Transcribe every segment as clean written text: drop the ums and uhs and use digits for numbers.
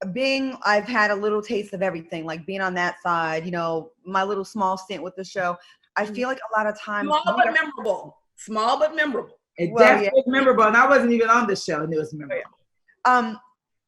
I've had a little taste of everything, like being on that side, you know, my little small stint with the show. I feel like a lot of times small but memorable. It definitely memorable, and I wasn't even on the show, and it was memorable.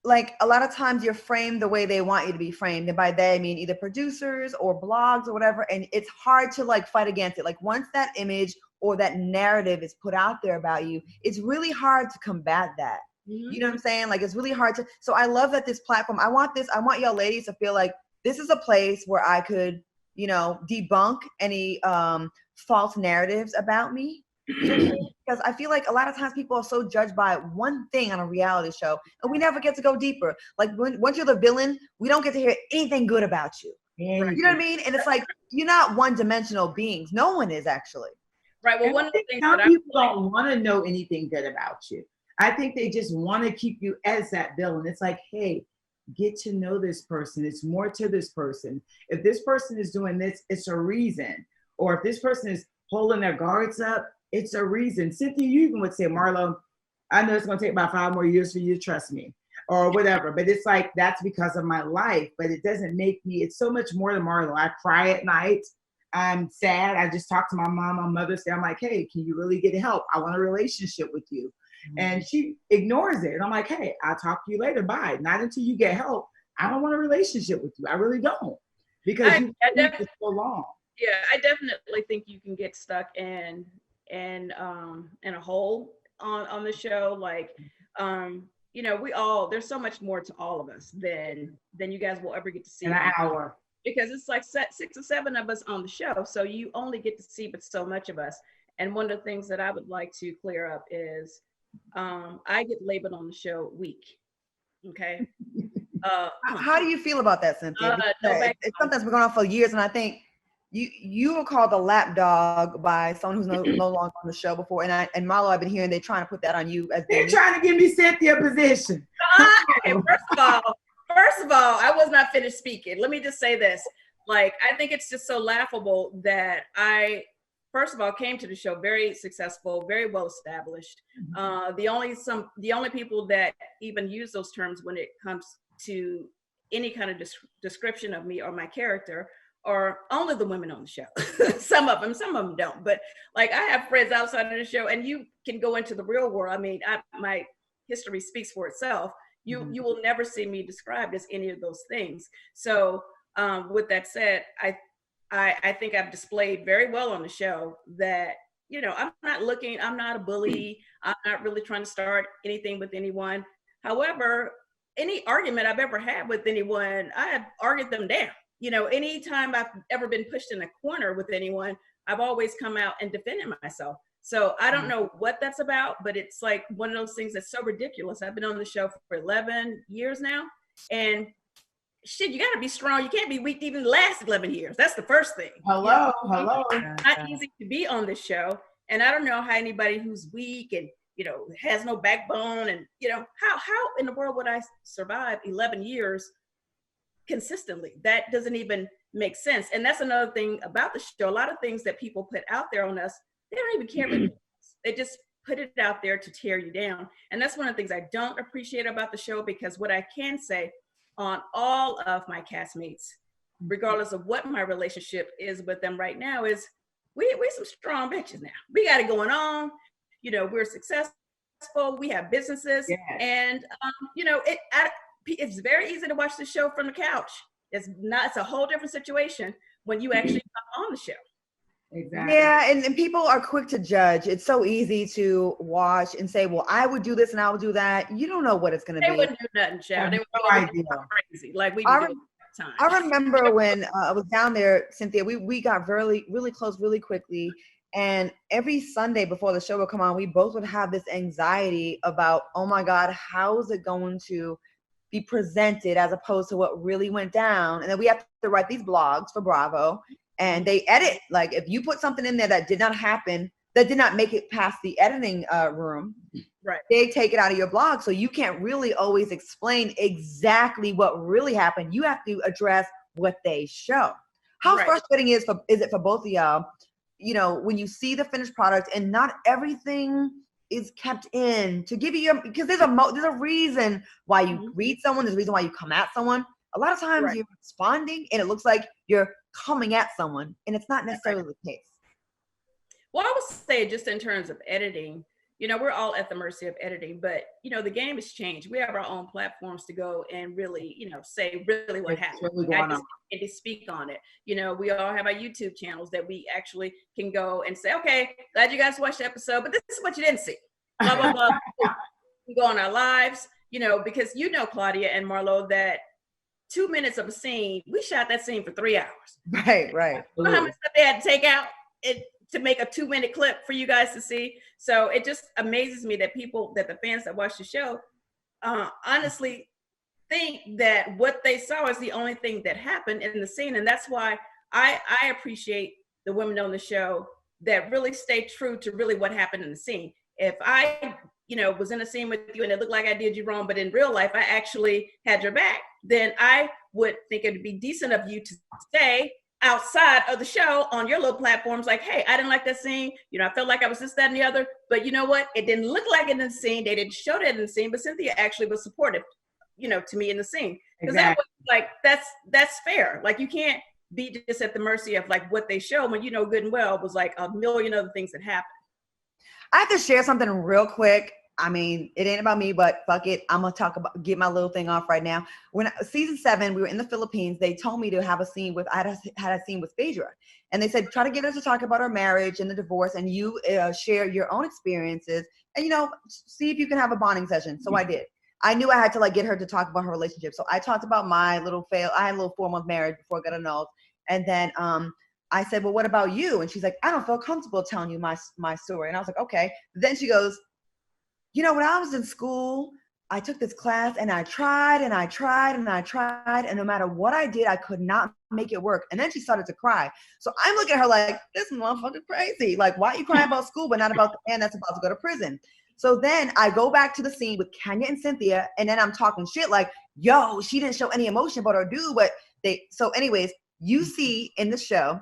Like a lot of times you're framed the way they want you to be framed, and by they I mean either producers or blogs or whatever, and it's hard to like fight against it. Like once that image or that narrative is put out there about you, it's really hard to combat that. You know what I'm saying? Like it's really hard to. So I love that this platform. I want y'all ladies to feel like this is a place where I could, you know, debunk any false narratives about me. Because I feel like a lot of times people are so judged by one thing on a reality show, and we never get to go deeper. Like once you're the villain, we don't get to hear anything good about you. You know what I mean? And it's like you're not one-dimensional beings. No one is actually. Right. Well, one of the things some people don't want to know anything good about you. I think they just want to keep you as that villain. It's like, hey, get to know this person. It's more to this person. If this person is doing this, it's a reason. Or if this person is holding their guards up, it's a reason. Cynthia, you even would say, Marlo, I know it's going to take about 5 more years for you to trust me or whatever. But it's like, that's because of my life. But it doesn't make me, it's so much more than Marlo. I cry at night. I'm sad. I just talked to my mom on Mother's Day. I'm like, hey, can you really get help? I want a relationship with you. And she ignores it. And I'm like, hey, I'll talk to you later. Bye. Not until you get help. I don't want a relationship with you. I really don't. Because you've been for so long. Yeah, I definitely think you can get stuck in a hole on the show. Like, you know, there's so much more to all of us than you guys will ever get to see. In an hour. Because it's like 6 or 7 of us on the show. So you only get to see but so much of us. And one of the things that I would like to clear up is I get labeled on the show weak. Okay. How do you feel about that, Cynthia? It's something that's been going on for years, and I think you were called a lap dog by someone who's no longer on the show before, and Marlo, I've been hearing they're trying to put that on you as they're trying to give me Cynthia position. Okay, first of all, I was not finished speaking. Let me just say this. Like, I think it's just so laughable that I, first of all, came to the show very successful, very well established. The only people that even use those terms when it comes to any kind of description of me or my character are only the women on the show. Some of them don't. But like, I have friends outside of the show, and you can go into the real world. I mean, my history speaks for itself. You will never see me described as any of those things. So with that said, I think I've displayed very well on the show that, you know, I'm not a bully. I'm not really trying to start anything with anyone. However, any argument I've ever had with anyone, I have argued them down. You know, anytime I've ever been pushed in a corner with anyone, I've always come out and defended myself. So I don't know what that's about, but it's like one of those things that's so ridiculous. I've been on the show for 11 years now, and shit, you got to be strong. You can't be weak even the last 11 years. That's the first thing. Hello. It's not easy to be on this show. And I don't know how anybody who's weak and, you know, has no backbone and, you know, how in the world would I survive 11 years consistently? That doesn't even make sense. And that's another thing about the show. A lot of things that people put out there on us, they don't even care about us. They just put it out there to tear you down. And that's one of the things I don't appreciate about the show, because what I can say on all of my castmates, regardless of what my relationship is with them right now, is we're some strong bitches now. We got it going on. You know, we're successful. We have businesses. Yes. And, you know, it's very easy to watch the show from the couch. It's a whole different situation when you actually come on the show. Exactly. Yeah, and people are quick to judge. It's so easy to watch and say, well, I would do this and I would do that. You don't know what it's going to be. They wouldn't do nothing, child. They would go crazy. Like we do time. I remember when I was down there, Cynthia, we got really, really close really quickly. And every Sunday before the show would come on, we both would have this anxiety about, oh my God, how is it going to be presented as opposed to what really went down? And then we have to write these blogs for Bravo. And they edit, like if you put something in there that did not happen, that did not make it past the editing room, right? They take it out of your blog. So you can't really always explain exactly what really happened. You have to address what they show. How frustrating is it for both of y'all, you know, when you see the finished product and not everything is kept in to give you your, because there's a reason why you read someone, there's a reason why you come at someone. A lot of times you're responding and it looks like you're coming at someone, and it's not necessarily the case. Well, I would say just in terms of editing, you know, we're all at the mercy of editing, but you know, the game has changed. We have our own platforms to go and really, you know, say really what happened. I just can't speak on it. You know, we all have our YouTube channels that we actually can go and say, okay, glad you guys watched the episode, but this is what you didn't see. Blah, blah, blah. We go on our lives, you know, because you know, Claudia and Marlo, that 2 minutes of a scene, we shot that scene for 3 hours. Right. You know how much stuff they had to take out to make a 2-minute clip for you guys to see. So it just amazes me that the fans that watch the show, honestly think that what they saw is the only thing that happened in the scene. And that's why I appreciate the women on the show that really stay true to really what happened in the scene. If I, you know, was in a scene with you and it looked like I did you wrong, but in real life, I actually had your back, then I would think it'd be decent of you to stay outside of the show on your little platforms like, hey, I didn't like that scene. You know, I felt like I was this, that, and the other, but you know what? It didn't look like it in the scene. They didn't show that in the scene, but Cynthia actually was supportive, you know, to me in the scene. Because that was like, that's fair. Like, you can't be just at the mercy of like what they show when you know good and well was like a million other things that happened. I have to share something real quick. I mean, it ain't about me, but fuck it. I'm going to get my little thing off right now. When season 7, we were in the Philippines, they told me to have a scene with, I had a scene with Phaedra. And they said, try to get us to talk about our marriage and the divorce, and you share your own experiences and, you know, see if you can have a bonding session. So I did. I knew I had to like get her to talk about her relationship. So I talked about my little fail. I had a little 4-month marriage before I got annulled. And then I said, well, what about you? And she's like, I don't feel comfortable telling you my story. And I was like, okay. Then she goes, you know, when I was in school, I took this class and I tried and I tried and I tried. And no matter what I did, I could not make it work. And then she started to cry. So I'm looking at her like, this motherfucker crazy. Like, why are you crying about school, but not about the man that's about to go to prison? So then I go back to the scene with Kenya and Cynthia. And then I'm talking shit like, yo, she didn't show any emotion about her dude. But so anyways, you see in the show,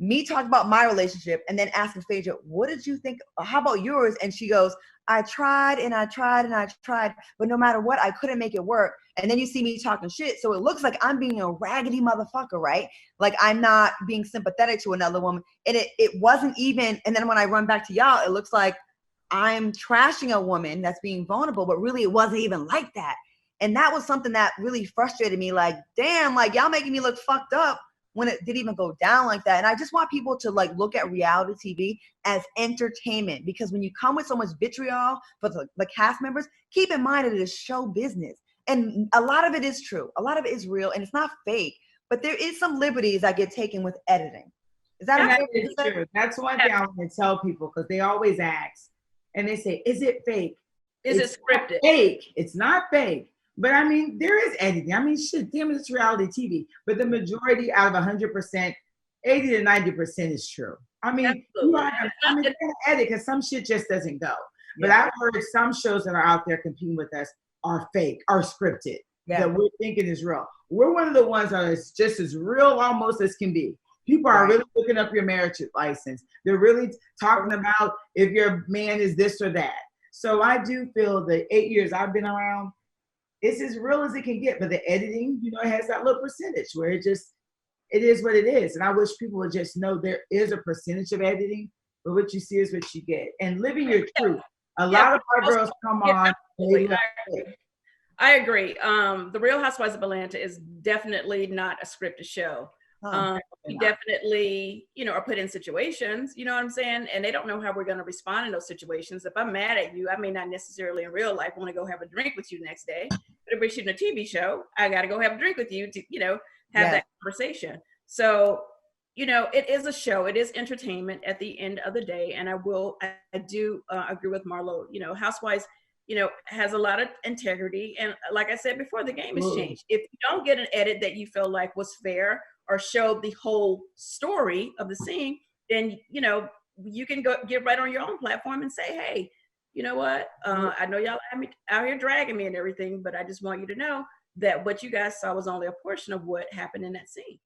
me talk about my relationship and then asking Phaedra, what did you think? How about yours? And she goes, I tried and I tried and I tried, but no matter what, I couldn't make it work. And then you see me talking shit. So it looks like I'm being a raggedy motherfucker, right? Like I'm not being sympathetic to another woman. And it wasn't even, and then when I run back to y'all, it looks like I'm trashing a woman that's being vulnerable, but really it wasn't even like that. And that was something that really frustrated me. Like, damn, like y'all making me look fucked up when it didn't even go down like that. And I just want people to like look at reality TV as entertainment, because when you come with so much vitriol for the cast members, keep in mind that it is show business. And a lot of it is true. A lot of it is real and it's not fake, but there is some liberties that get taken with editing. Is that true? That's one thing I want to tell people, because they always ask and they say, is it fake? Is it scripted? Fake. It's not fake. But I mean, there is editing. I mean, shit, damn, it's reality TV. But the majority out of 100%, 80 to 90% is true. I mean, they're going to edit because some shit just doesn't go. But I've heard some shows that are out there competing with us are fake, are scripted, that we're thinking is real. We're one of the ones that is just as real almost as can be. People are really looking up your marriage license. They're really talking about if your man is this or that. So I do feel the 8 years I've been around, it's as real as it can get. But the editing, you know, it has that little percentage where it is what it is. And I wish people would just know there is a percentage of editing, but what you see is what you get. And living your truth. A lot of our girls come on. I agree. The Real Housewives of Atlanta is definitely not a scripted show. We definitely, you know, are put in situations, you know what I'm saying? And they don't know how we're going to respond in those situations. If I'm mad at you, I may not necessarily in real life want to go have a drink with you the next day. But if we're shooting a TV show, I got to go have a drink with you to, you know, have that conversation. So, you know, it is a show. It is entertainment at the end of the day. And I do agree with Marlo. You know, Housewives, you know, has a lot of integrity. And like I said before, the game has changed. If you don't get an edit that you feel like was fair or showed the whole story of the scene, then, you know, you can go get right on your own platform and say, hey, you know what? I know y'all have me out here dragging me and everything, but I just want you to know that what you guys saw was only a portion of what happened in that scene.